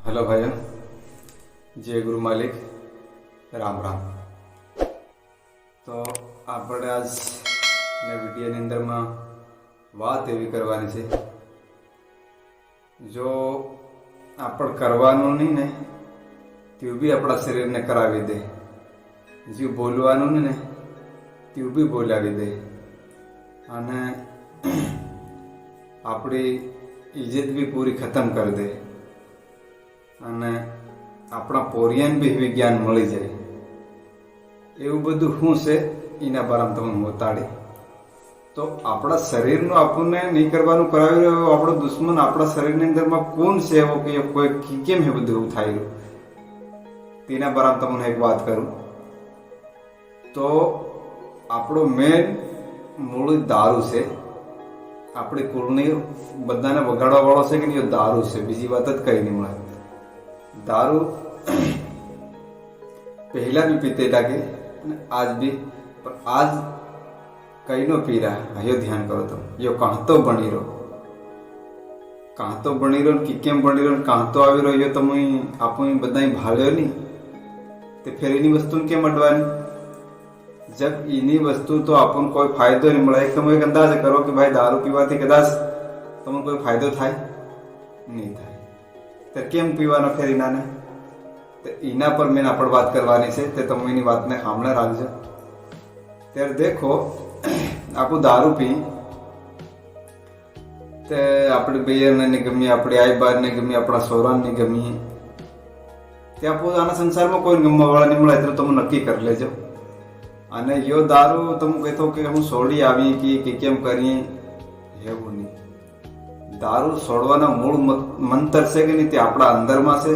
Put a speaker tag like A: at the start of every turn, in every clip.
A: Hello भाइयों, जय गुरु मालिक, राम राम। तो આપણે આજ વિડીયોની અંદરમાં વાત એવી કરવાની છે, જો આપણે કરવાનું નહીં ને તે બી આપણા શરીરને કરાવી દે, જે બોલવાનું નહીં ને તે બી બોલાવી દે, અને આપણી ઇજ્જત બી પૂરી ખતમ કરી દે, અને આપણા પોરિયાને બી વિજ્ઞાન મળી જાય. એવું બધું શું છે એના બારામાં તમને બતાડી. તો આપણા શરીરનું આપણને નહીં કરવાનું કરાવી રહ્યો આપણો દુશ્મન આપણા શરીરની અંદરમાં કોણ છે એવો કે કોઈ કેમ એ બધું એવું થાય રહ્યું તેના બારામાં તમને એક વાત કરું. તો આપણો મેન મૂળ દારૂ છે. આપણી કુળની બધાને વગાડવા વાળો છે કે નહીં, દારૂ છે, બીજી વાત જ કઈ નહીં મળે. દારૂ પહેલા બી પીતે લાગે અને આજ બી, પણ આજ કઈ નો પી રહ્યા યો ધ્યાન કરો. તો યો કાંતો બની રહ્યો, કાંતો બની રહ્યો કે કેમ બની રહ્યો, કાંતો આવી રહ્યો તમે આપણે બધા ભાળ્યો નહીં તે ફેર એની વસ્તુ કેમ અડવાની? જબ એની વસ્તુ તો આપણને કોઈ ફાયદો નહીં મળે. એક તમે એક અંદાજ કરો કે ભાઈ દારૂ પીવાથી કદાચ તમને કોઈ ફાયદો થાય નહીં થાય, તો કેમ પીવાનો ફેર એનાને? તો એના પર મેં આપણે વાત કરવાની છે, તે તમે એની વાતને સાંભળે રાખજો. ત્યારે દેખો, આપણું દારૂ પી તે આપણે બેયરને નહીં ગમી, આપણી આઈ બારને ગમી, આપણા સોરાને ગમી, ત્યાં પોતાના સંસારમાં કોઈ ગમવા વાળા નહીં મળે. એટલે તમે નક્કી કરી લેજો. અને યો દારૂ તમે કહેતો કે હું છોડી આવી કે કેમ કરીએ, એવું નહીં. દારૂ છોડવાના મૂળ મંતર છે કે નહીં તે આપણા અંદરમાં છે.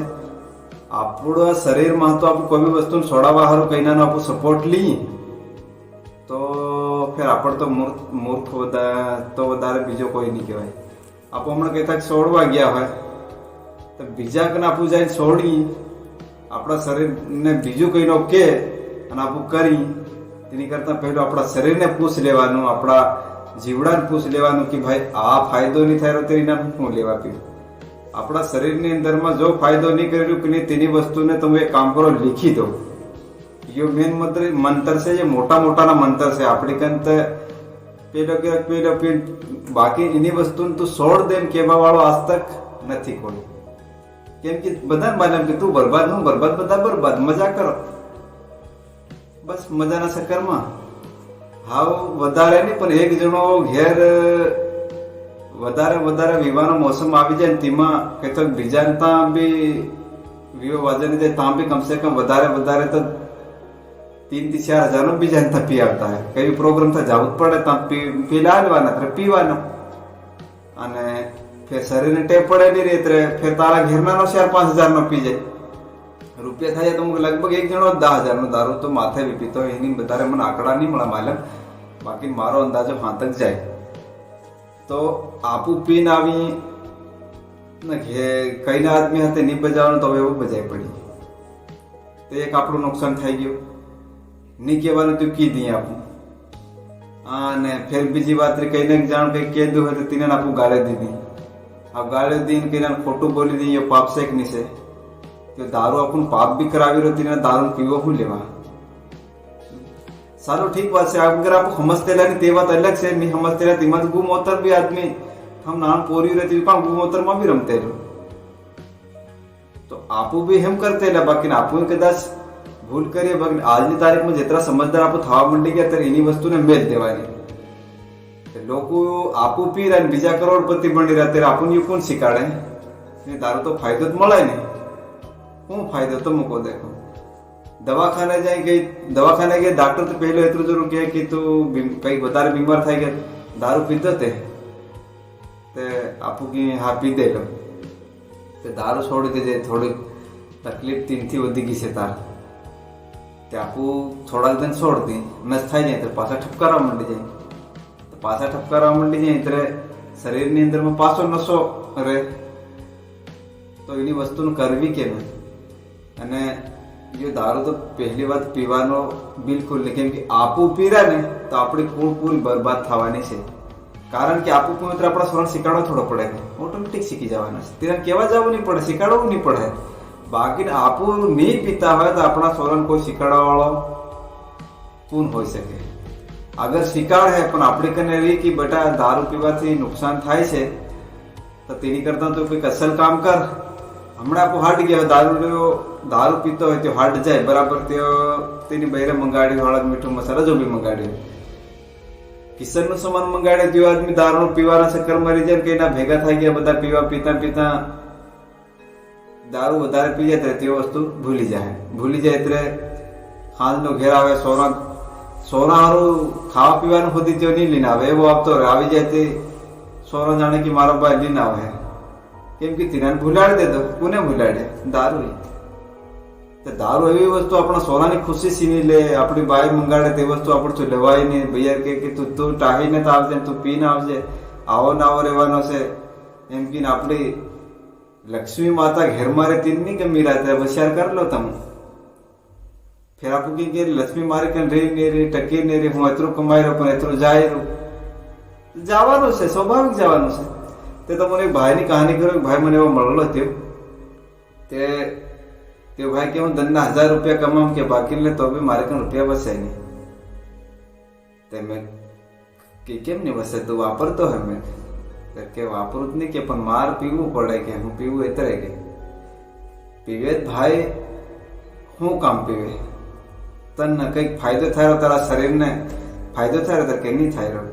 A: આપણા શરીરમાં તો આપણે કોઈ બી વસ્તુ છોડાવવા સારું કહીનાનો આપણું સપોર્ટ લઈએ તો ફેર આપણે તો મૂર્ખ તો વધારે બીજો કોઈ નહીં કહેવાય. આપણે હમણાં કહેતા છોડવા ગયા હોય તો બીજા કને આપણું જાય છોડી આપણા શરીરને બીજું કઈ નો કે અને આપણું કરી, તેની કરતાં પહેલું આપણા શરીરને પૂછ લેવાનું, આપણા જીવડાને પૂછ લેવાનું કે ભાઈ આ ફાયદો નહીં થાય તો એના શું લેવા પીવું. આપણા શરીરની અંદરમાં જો ફાયદો નહીં કર્યું કે નહીં તેની વસ્તુને તમે એક કામ કરો, લીખી દો. યો મેન મંતર છે, જે મોટા મોટાના મંતર છે. આપણી કંત પેલો બાકી એની વસ્તુને તું છોડ દે એમ કહેવા વાળો આજ તક નથી કોઈ. કેમ કે બધા માને કે તું બરબાદ, હું બરબાદ, બધા બરબાદ, મજા કરો બસ મજાના ચક્કરમાં. હાવ વધારે નહીં, પણ એક જણો ઘેર વધારે વિવાનો મોસમ આવી જાય ને તેમાં કહેતો બીજાને ત્યાં બી વિવો વાજે જાય ત્યાં બી કમસે કમ વધારે તો 3 થી 4 હજારનો બીજાને ત્યાં પી આવતા હોય. કઈ પ્રોગ્રામ થાય જવું જ પડે ત્યાં પીલા આવવાના, પીવાના, અને ફેર શરીરને ટેપ પડે નહીં રહે એટલે ફેર તારા ઘેરનાનો 4-5 હજારનો પી જાય. રૂપિયા થાય તો લગભગ એક જણો 10,000નો દારૂ તો માથે બી પીતો. એની વધારે મને આંકડા નહીં મળે માલમ, બાકી મારો અંદાજો હાથ જ જાય. તો આપું પીને આવી કઈ ના આદમી હાથે નહીં બજાવવાનું તો હવે એવું બજાય પડી. તો એક આપણું નુકસાન થઈ ગયું. નહીં કહેવાનું તું કીધી આપું, અને ફેર બીજી વાત કઈને જાણ કઈ કીધું હોય તો તેને આપું ગાળે દીધી. આ ગાળે દીને કઈને ખોટું બોલી દઈએ, પાપ છે કે નહીં છે? કે દારૂ આપણું પાપ બી કરાવી રહ્યો, તેને દારૂ પીવો શું લેવા? સારું ઠીક વાત છે. અગર આપણે સમજતેલા ની તે વાત અલગ છે. નહીં સમજતેલા તેમાં ગુમોતર બી આદમી હમ નામ પોરી રહેતી પણ ગુમોતર માં બી રમતેલું. તો આપું બી એમ કરતેલા, બાકી આપું કદાચ ભૂલ કરીએ. બાકી આજની તારીખમાં જેટલા સમજદાર આપું થવા માંડી ગયા ત્યારે એની વસ્તુને મેલ દેવાની. લોકો આપું પી રહ્યા ને બીજા કરોડપતિ બની રહ્યા ત્યારે આપણને કોણ શીખાડે? દારૂ તો ફાયદો જ મળે ને. શું ફાયદો તો મૂકો દેખો. દવાખાને જાય ગઈ, દવાખાને ગયા ડોક્ટર તો પહેલો એટલું જરૂર કહે કે તું કઈ વધારે બીમાર થઈ ગયા, દારૂ પીધો તે આપું કે હા પી દે લો. દારૂ છોડી દેજે, થોડી તકલીફ 3 થી વધી ગઈ છે તાર, તે આપું થોડાક દિન છોડતી નસ થઈ જાય તો પાછા ઠપકારવા માંડી જાય. તો પાછા ઠપકારવા માંડી જાય એટલે શરીરની અંદરમાં પાછો નશો રહે. તો એની વસ્તુનું કરવી કેમ? અને જો દારૂ તો પહેલી વાત પીવાનો બિલકુલ નહીં. કેમ કે આપું પીરા ને તો આપણી કુળ પૂરી બરબાદ થવાની છે. કારણ કે આપું મિત્ર આપણા સોરાને શીખવાડવો થોડો પડે, ઓટોમેટિક શીખી જવાના છે. તેને કહેવા જવું નહીં પડે, શીખવાડવું નહીં પડે. બાકી આપું નહીં પીતા હોય તો આપણા સોરાને કોઈ શીખવાડવા વાળો કોણ હોઈ શકે? અગર શીખવાડ હે પણ આપણે કને રહી કે બેટા દારૂ પીવાથી નુકસાન થાય છે તો તેની કરતા તો કોઈ અસલ કામ કર. હમણાં આપણું હાટ ગયા, દારૂ પીતો હોય તો હાટ જાય બરાબર, તેની બહેરે મંગાડ્યું હળદ મીઠું મસાલા જો બી મંગાડ્યું, કિચનનું સામાન મંગાડે તે આદમી દારૂ પીવાના ચક્કર મરી જાય કે એના ભેગા થઈ ગયા બધા પીવા પીતા દારૂ વધારે પી જાય તે વસ્તુ ભૂલી જાય એટલે હાલનો ઘેર આવે સોના હારું ખાવા પીવાનું ખુદી તે નહીં લઈને આવે, એવો આપતો રહે. આવી જાય તે સોના જાણે કે મારો ભાઈ લઈને આવે, કેમ કે તિનાને ભૂલાડી દેતો. કોને ભૂલાડે? દારૂ. દારૂ એવી વસ્તુ આપણા સોનાની ખુશી છીની લે. આપણી બાઈ મંગાડે તે વસ્તુ આપણે તો લેવાય નહીં. ભૈયા કે તું ટાહીને તો આવજે, તું પીને આવજે, આવો ને આવો રહેવાનો છે એમ કહીને આપણી લક્ષ્મી માતા ઘેરમાં રહેતી નહીં ગમી રાતે હોશિયાર કરી લો તમે. ફેર આપું કે લક્ષ્મી મારી કઈ રહી નહીં રહી, ટકી નહીં રહી, હું એટલું કમાઈ રહ્યો પણ એટલું જાય રહ્યું, જવાનું છે, સ્વાભાવિક જવાનું છે. તે તો મને એક ભાઈની કહાની કર્યો. ભાઈ મને એવો મળેલો તે ભાઈ કે હું દંડના 1000 રૂપિયા કમામ કે બાકી લે તો બી મારે કઈ રૂપિયા બસે નહીં. તે મેં કે કેમ નહીં બસે? તું વાપરતો હે? મેં કે વાપરું જ નહીં કે પણ માર પીવું પડે કે હું પીવું એટલે કે પીવે ભાઈ. શું કામ પીવે? તને કંઈક ફાયદો થાય તારા શરીરને ફાયદો થાય તો કે નહીં થાય રહ્યો.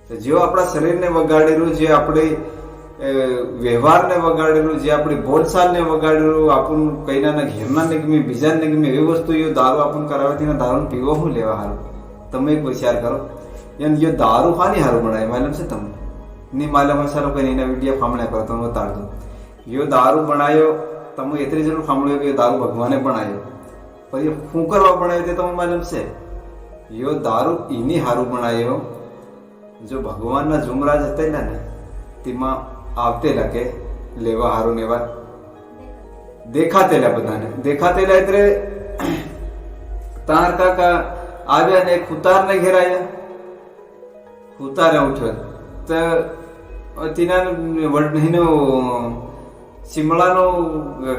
A: તો જો આપણા શરીરને વગાડેલું, જે આપણે વ્યવહારને વગાડેલું, જે આપણી બોલચાલને વગાડેલું, આપણું કઈના ઘેરના ને ગમે બીજાને ગમે એવી વસ્તુ દારૂ આપણને કરાવે તેને દારૂ પીવો શું લેવા હારું? તમે એક વિચાર કરો. એમ દારૂ ખાની હારું બનાવે માલમ છે તમને? નહીં માલમ હોય સારું કઈ એના વિડીયો ફામણા કરો તમે ઉતાર દો. દારૂ બનાવ્યો તમે એટલી જરૂર સાંભળ્યો કે દારૂ ભગવાને બનાવ્યો, પણ એ શું કરવા બનાવ્યો તે તમને માલમ છે? દારૂ એની હારું બનાવ્યો જો ભગવાનના જુમરાજ હતા ને તેમાં આવતેલા કે લેવા હારું લેવા દેખાતેલા, બધાને દેખાતેલા એટલે તાર કાકા આવ્યા ને ખુતારને ઘેરાયા, ખુતારે ઉઠ્યો તો તીના શિમલાનું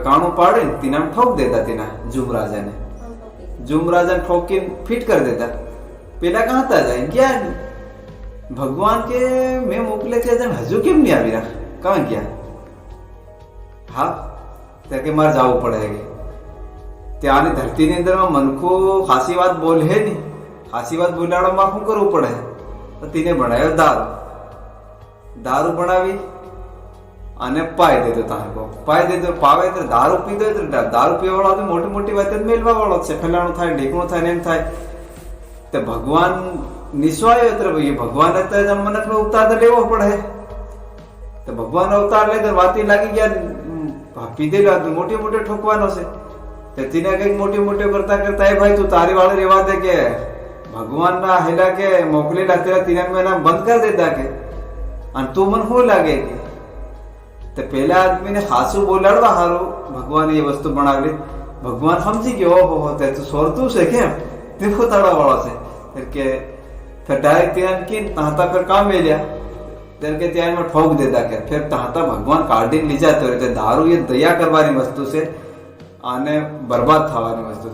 A: કાણું પાડે તીના ઠોક દેતા, તેના જુમરાજાને ઠોકીને ફિટ કરી દેતા. પેલા કહાં હતા જાય ગયા નહીં. ભગવાન કે મેં મોકલે છે હજુ કેમ નહીં આવી રહ્યા? કાં ગયા? હા ત્યાં કે મારે જવું પડે કે ત્યાંની ધરતીની અંદર મનખો ખાસી વાત બોલે નહીં. ખાસી વાત બોલાડવામાં શું કરવું પડે? તો તેને બનાવ્યો દારૂ બનાવી અને પાઈ દેતો. તારકો પાઈ દેતો, પાવે તો દારૂ પીધો, દારૂ પીવા વાળો મોટી મોટી વાત મેળવા વાળો છે. ફેલાણું થાય, ઢીકણું થાય ને એમ થાય. તો ભગવાન નિસ્વાયો એટલે ભગવાન મને અવતાર તો લેવો પડે. તો ભગવાન અવતાર લે તો વાતી લાગી ગયા, પીધેલો મોટી મોટી ઠોકવાનો છે. તો તેને કઈક મોટી મોટી કરતા કરતા એ ભાઈ તું તારી વાળે રેવા દે કે ભગવાન ના હેલા કે મોકલેલા તેરા તિના મહિના બંધ કરી દેતા કે અને તું મને શું લાગે કે? તો પેલા આદમીને ખાસું બોલાડવા સારું ભગવાન એ વસ્તુ બનાવેલી. ભગવાન સમજી ગયો ઓહો તે તું સોરતું છે કેમ? તે ખોતાડવા વાળો છે કે ડાયરેક્ટ ત્યાં કે તાતા પર કામ મેલ્યા ત્યારે કે ત્યાં ઠોક દેતા કે ફેર તાતા ભગવાન કાઢીને લઈ જતો રહે. દારૂ એ દયા કરવાની વસ્તુ છે અને બરબાદ થવાની વસ્તુ.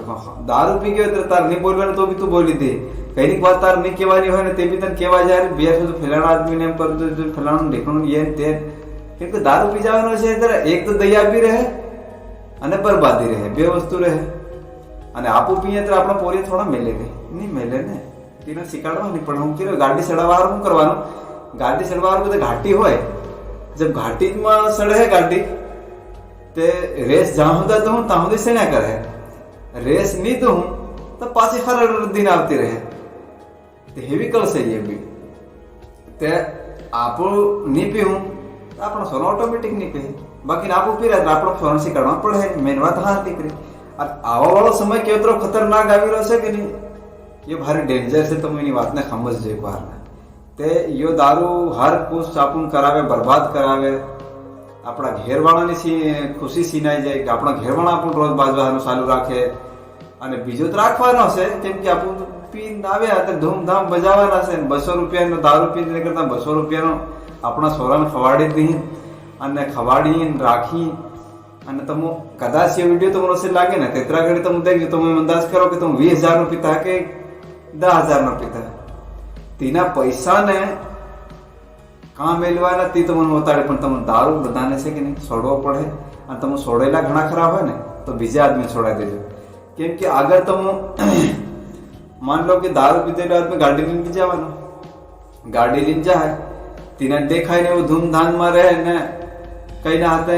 A: દારૂ પી ગયો એટલે તાર નહીં બોલવાનું તો બી તું બોલી દે. કઈક વાત તાર નહીં કહેવાની હોય ને તે બી તને કહેવા જાય. બે સુધી ફેલાણા આદમીને એમ કરતું ફેલાણું ઢીકણું એ તે કેમ કે દારૂ પી જવાનો છે ત્યારે એક તો દયા બી રહે અને બરબાદી રહે, બે વસ્તુ રહે. અને આપું પીએ તો આપણા પોરી થોડા મેલે ગઈ નહીં મેલે ને તેને શીખવાડવાની. પણ હું કીધું ગાડી ચડાવવા શું કરવાનું? ગાડી ચડવા બધે ઘાટી હોય, જબ ઘાટીમાં સડે ગાડી તે રેસ જ્યાં સુધી તો હું ત્યાં સુધી સણ્યા કરે. રેસ નહીં તો હું તો પાછી ફરડ દિન આવતી રહે. હેવી કળશે એ બી તે આપણું નહીં પીવું આપણો સોનો ઓટોમેટિક નહીં પી. બાકી આપણું પી રહ્યા આપણો સોનો શીખવાડવા પડે. મેન વાત હા દીકરી આવા વાળો સમય કેવો ખતરનાક આવી રહ્યો છે કે નહીં? એ ભારે ડેન્જર છે. તમે એની વાતને સમજજો એક વાર. તે યો દારૂ હર કુછ આપણું કરાવે, બરબાદ કરાવે. આપણા ઘેરવાળાની ખુશી છીનાઈ જાય કે આપણા ઘેરવાળા આપણું રોજ બાજવાનું ચાલુ રાખે અને બીજો તો રાખવાનો છે કેમ કે આપણું પીને આવ્યા તો ધૂમધામ બજાવવાના છે. 200 રૂપિયાનો દારૂ પીને કરતા 200 રૂપિયાનો આપણા સોરાને ખવાડી દઈએ અને ખવાડીને રાખી અને તમે કદાચ એ વિડીયો તમને અસર લાગે ને તેતરા ઘડી તમે દેખજો તમે અંદાજ કરો કે તમે 20,000 નો પીતા કે 10,000 નો પીતા. તેના પૈસાને કાં મેળવાના તે તમને બતાડે, પણ તમે દારૂ બધાને છે કે નહીં છોડવો પડે. અને તમે છોડેલા ઘણા ખરાબ હોય ને તો બીજા આદમી છોડાવી દેજો. કેમ કે આગળ તમે માન લો કે દારૂ પીધેલો આદમી ગાડી લઈને જવાનો, ગાડી લઈને જાય તેને દેખાય ને એવું ધૂમધામમાં રહે ને કઈ ના હાથે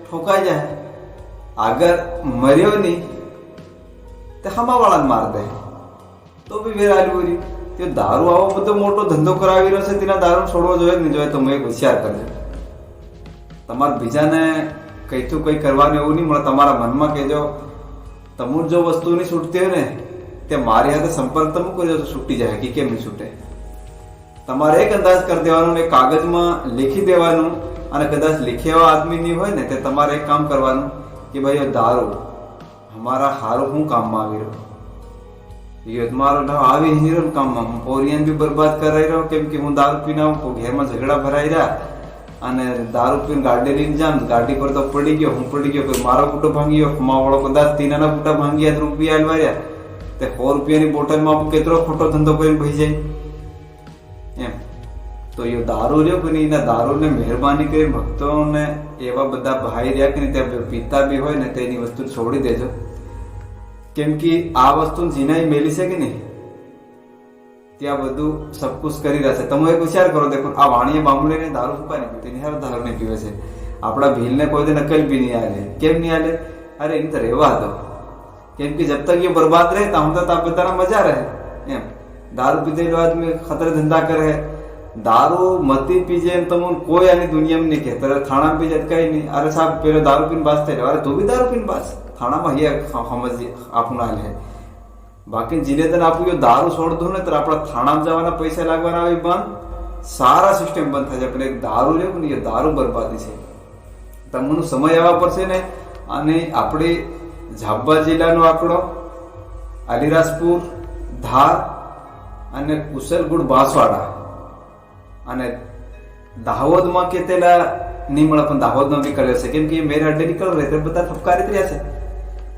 A: ઠોકાઈ જાય. આગળ મર્યો નહીં તે હમા વાળાને માર દે તો બી વેરાલી બોલી. તે દારૂ આવો બધો મોટો ધંધો કરાવી રહ્યો છે, તેના દારૂ છોડવો જોઈએ નહીં જોઈએ. તમે એક હોશિયાર કરજો. તમારે બીજાને કઈથી કઈ કરવાનું એવું નહીં મળે. તમારા મનમાં કહેજો તમુર જો વસ્તુ નહીં છૂટતી હોય ને તે મારી સાથે સંપર્ક તમે કરજો તો છૂટી જાય. કે કેમ નહીં છૂટે? તમારે એક અંદાજ કરી દેવાનું, એક કાગળમાં લખી દેવાનું. અને કદાચ લખેવા આદમી નહીં હોય ને તે તમારે એક કામ કરવાનું કે ભાઈ દારૂ અમારા હારું હું કામમાં આવી રહ્યો, ये तुम्हारा આવી નહીં રહ્યો કામમાં, હું પોરિયન બી બરબાદ કરાઈ રહ્યો. કેમ કે હું દારૂ પીને આવું, ઘેરમાં ઝઘડા ભરાઈ રહ્યા અને દારૂ પીને ગાડી લઈને જામ, ગાડી પર તો પડી ગયો, હું પડી ગયો, કોઈ મારો કૂટો ભાંગી ગયો, માવાળો કદાચ તીનાના કૂટા ભાંગી ગયા, રૂપિયા આલવાર્યા તે 100 રૂપિયાની બોટલમાં કેટલો ખોટો ધંધો કરીને ભઈ જાય એમ. તો એ દારૂ રહ્યો કે નહીં, એના દારૂને મહેરબાની કરી ભક્તોને એવા બધા ભાઈ રહ્યા કે નહીં ત્યાં પીતા બી હોય ને તેની વસ્તુ છોડી દેજો. કેમ કે આ વસ્તુ જીનાઈ મેલી છે કે નહીં ત્યાં બધું સબકુછ કરી રહ્યા છે. તમે એક વિચાર કરો, દેખો આ વાણીએ બામુડીને દારૂ ફૂકા નહીં પીતી, હાર દારૂ નહીં પીવે છે. આપણા ભીલને કોઈ નકલ બી નહીં આલે. કેમ નહીં આલે? અરે એને તો રહેવા દો. કેમ કે જબ તક એ બરબાદ રહે ત્યાં તો આ બધાના મજા રહે એમ. દારૂ પીધેલો આદમી ખતરે ધંધા કરે, દારૂ મતી પીજે એમ તમને કોઈ આની દુનિયામાં નહીં કહેતા. થાણા પી જાય કઈ નહીં, અરે સાહેબ પેલો દારૂ પીને બાસ થઈ, અરે તું બી દારૂ પીને બાસ થાણામાં સમજ આપણું હાલ હે. બાકી જીને તને આપ્યું દારૂ છોડતું ને તો આપણા થાણામાં જવાના પૈસા લાગવાના આવી બંધ, સારા સિસ્ટમ બંધ થાય છે. પણ એક દારૂ લેવું ને એ દારૂ બરબાદી છે. તમને સમય આવવા પડશે ને. અને આપણે ઝાબા જિલ્લાનો આંકડો અલીરાજપુર, ધાર અને કુશલગુડ, બાંસવાડા અને દાહોદમાં કેટલા નહીં મળે, પણ દાહોદમાં બી કર્યો છે. કેમ કે મેરે અડ્ડે નીકળ રહે તો બધા ઠપકારી રહ્યા છે.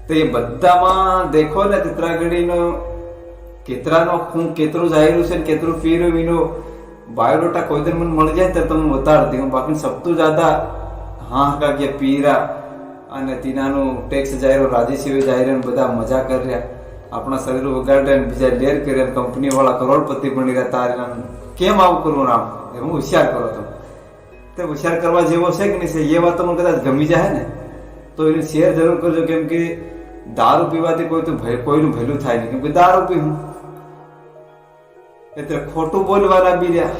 A: તો એ બધામાં દેખો ને ચિત્રાગઢીનો કેટલાનો ખૂન કેટલું જાહેરું છે ને કેટલું પી રહ્યું એનો બાયોડેટા કોઈ દિન મને મળી જાય તો તમને બતાડી દઉં. બાકી સબતું જ્યાદા હા કે પીરા અને તીનાનું ટેક્સ જાહેરો, રાજીસીવે જાહેર બધા મજા કરી રહ્યા, આપણા શરીર વગાડે બીજા લેર કર્યા, કંપની વાળા કરોડપતિ બની રહ્યા. તારે કેમ આવું કરવું આમ હું હોશિયાર કરો તો તે હોશિયાર કરવા જેવો છે કે નહીં છે એ વાત તમને કદાચ ગમી જાય ને તો એને શેર જરૂર કરજો. કેમ કે દારૂ પીવાથી કોઈ તો કોઈનું ભેલું થાય નહીં. કેમ કે દારૂ પીવું એટલે ખોટું બોલવાના બી રહ્યા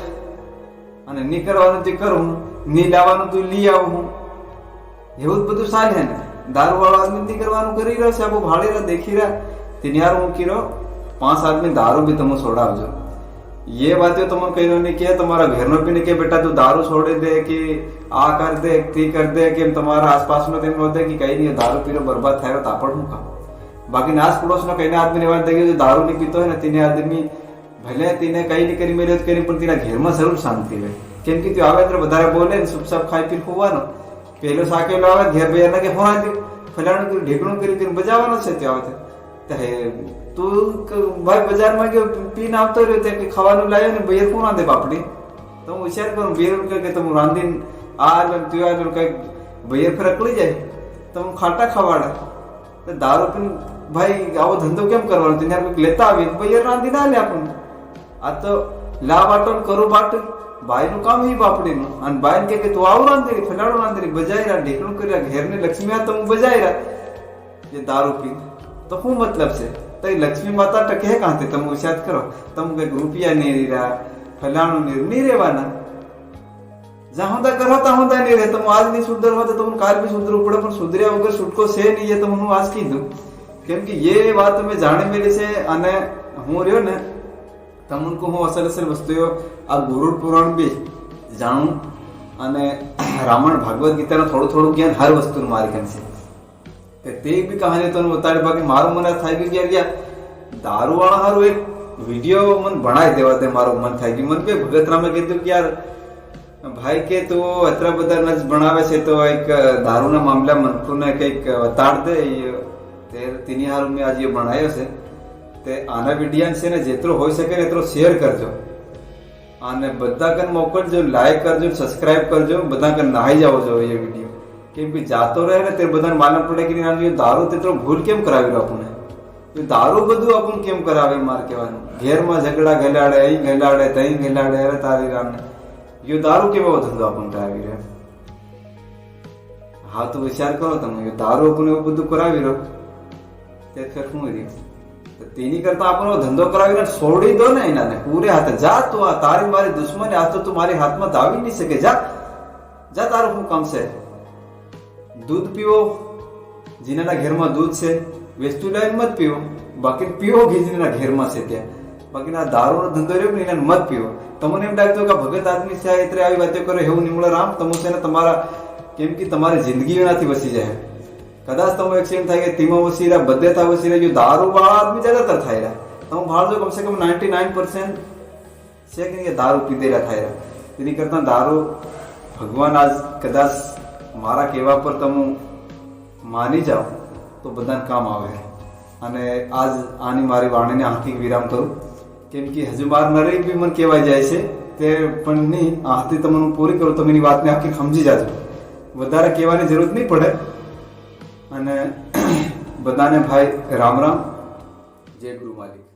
A: અને નહીં કરવાનું તે કરું, નહીં લાવવાનું તું લઈ આવું, એવું જ બધું ચાલે ને. દારૂ વાળો આદમી નહીં કરવાનું કરી રહ્યો છે, આપણું ભાડી રહ્યા દેખી રહ્યા તિનિયાર મૂકી રહ્યો. 5 આદમી દારૂ બી તમે છોડાવજો. ये बातें तुम कहीं नहीं किया, तुम्हारा घर में भी नहीं किया बेटा तू दारू छोड़ दे कि आ कर दे ती कर दे कि तुम्हारा आसपास में तेम होते कि कहीं नहीं दारू पीने बर्बाद થાય તો આપણ હું કામ. બાકી નાસ પડોશનો કઈને આદમી ને વાત થઈ ગયો દારૂ નહીં પીતો હોય ને તેને આદમી ભલે તેને કઈ નહીં કરી મેરેજ કરી પણ તેના ઘરમાં જરૂર શાંતિ રહે. કેમ કે તે આવે એટલે વધારે બોલે ને સુપસાપ ખાઈ પી હોવાનો પેલો સાકેલો આવે ઘેર બે કે હોવા દે ફલાણું કર્યું ઢેકણું કર્યું બજાવવાનો છે તે આવે તું ભાઈ બજારમાં ગયો પીને આવતો રહ્યો તે ખાવાનું લાવ્યો ને બેર કોણ દે બાપડી. તો હું વિચાર કરું બેર કે તમે રાંધીને આ તું કઈક બેર ફેર અકળી જાય તો હું ખાટા ખવાડા. દારૂ પીને ભાઈ આવો ધંધો કેમ કરવાનો? તેને કંઈક લેતા આવીએ બેર રાંધી ના લે આપણને. આ તો લા બાટો કરું બાટું ભાઈ નું કામ એ બાપડીનું. અને ભાઈ કે તું આવું રાંધી ફલાણું રાંધી બજાઈ રહ્યા ઢેકણું કર્યા ઘેરની લક્ષ્મી તો હું બજાઈ રહ્યા એ દારૂ પીને તો શું મતલબ છે? તો લક્ષ્મી માતા ટકે કાંથી તમે વિચાર કરો. તમે કઈક રૂપિયા નહીં રહ્યા ફલાણું નહીં રહેવાના જ્યાં હોતા કરો ત્યાં હોતા નહીં રહે. તમે આજ નહીં સુધર હોય તો તમને કાલ બી સુધરવું પડે, પણ સુધર્યા વગર છૂટકો છે નહીં એ તમને હું આજ કીધું. કેમ કે એ વાત મેં જાણી મેલી છે અને હું રહ્યો ને તમને હું અસલ વસ્તુઓ આ ગુરુ પુરાણ બી જાણું અને રામાયણ ભાગવત ગીતાનું થોડું થોડું જ્ઞાન હર વસ્તુનું મારી કામ છે તે બી કહાની તમને બતાડે. બાકી મારું મને થાય કે ગયા દારૂ વાળા હારું એક વિડીયો મને ભણાવી દેવા તે મારું મન થાય ગયું. મને કે ભગતરામે કીધું કે યાર ભાઈ કે તું અત્રા બધા નજ ભણાવે છે તો એક દારૂના મામલા મનખુને કંઈક વતાડ દે. તેની હારું મેં આજે ભણાયો છે તે આના વિડીયા છે ને જેટલો હોઈ શકે ને એટલો શેર કરજો અને બધા કન મોકલજો, લાઈક કરજો, સબસ્ક્રાઇબ કરજો, બધા કન નાહી જાવ જો એ વિડીયો. કેમ કે જાતો રહે ને તે બધાને માલમ પડે કે દારૂ તેટલો ભૂલ કેમ કરાવી આપણને, દારૂ બધું આપણને કેમ કરાવે. માર કહેવાનું ઘેરમાં ઝઘડા ઘેલાડે, અહીં ઘેલાડે, તહીં ઘેલાડે. અરે તારી રામ યો દારૂ કેવો ધંધો આપણને કરાવી રહ્યો. હા તો વિચાર કરો તમે, દારૂ આપણને એવું બધું કરાવી રહ્યો તે શું રહ્યું. તેની કરતા આપણો ધંધો કરાવીને છોડી દો ને એનાને પૂરે હાથે. જા તું આ તારી મારી દુશ્મની આ તો તું મારી હાથમાં તો આવી નહીં શકે. જા જા તારું શું કામ છે. દૂધ પીવો, જીનાના ઘેરમાં દૂધ છે વેચતું લાઈન મત પીવો, બાકી પીવો જેના ઘેરમાં છે ત્યાં. બાકી આ દારૂનો ધંધો રહ્યો ને એને મત પીવો. તમને એમ લાગતું કે ભગત આદમી છે એટલે આવી વાતો કરે એવું નિમળો રામ તમે છે ને તમારા કેમ કે તમારી જિંદગી એનાથી વસી જાય. કદાચ તમે એક્સિડન્ટ થાય કે તેમાં વસી રહ્યા, બધે થા વસી રહ્યા. દારૂ વાળા આદમી જ્યાદાતર થાય રહ્યા. તમે ભાળજો કમસે કમ 99% છે કે દારૂ પીધેલા થાય રહ્યા. તેની કરતા દારૂ ભગવાન આજ કદાચ મારા કહેવા પર તમે માની જાઓ તો બધાને કામ આવે. અને આજ આની મારી વાણીને આંખી વિરામ કરું. કેમ કે હજુ માર નરેક બી મને કહેવાય જાય છે તે પણ નહીં આથી તમને પૂરી કરું. તમે એની વાતને આખી સમજી જાજો, વધારે કહેવાની જરૂર નહીં પડે. અને બધાને ભાઈ રામ રામ, જય ગુરુ માલિક.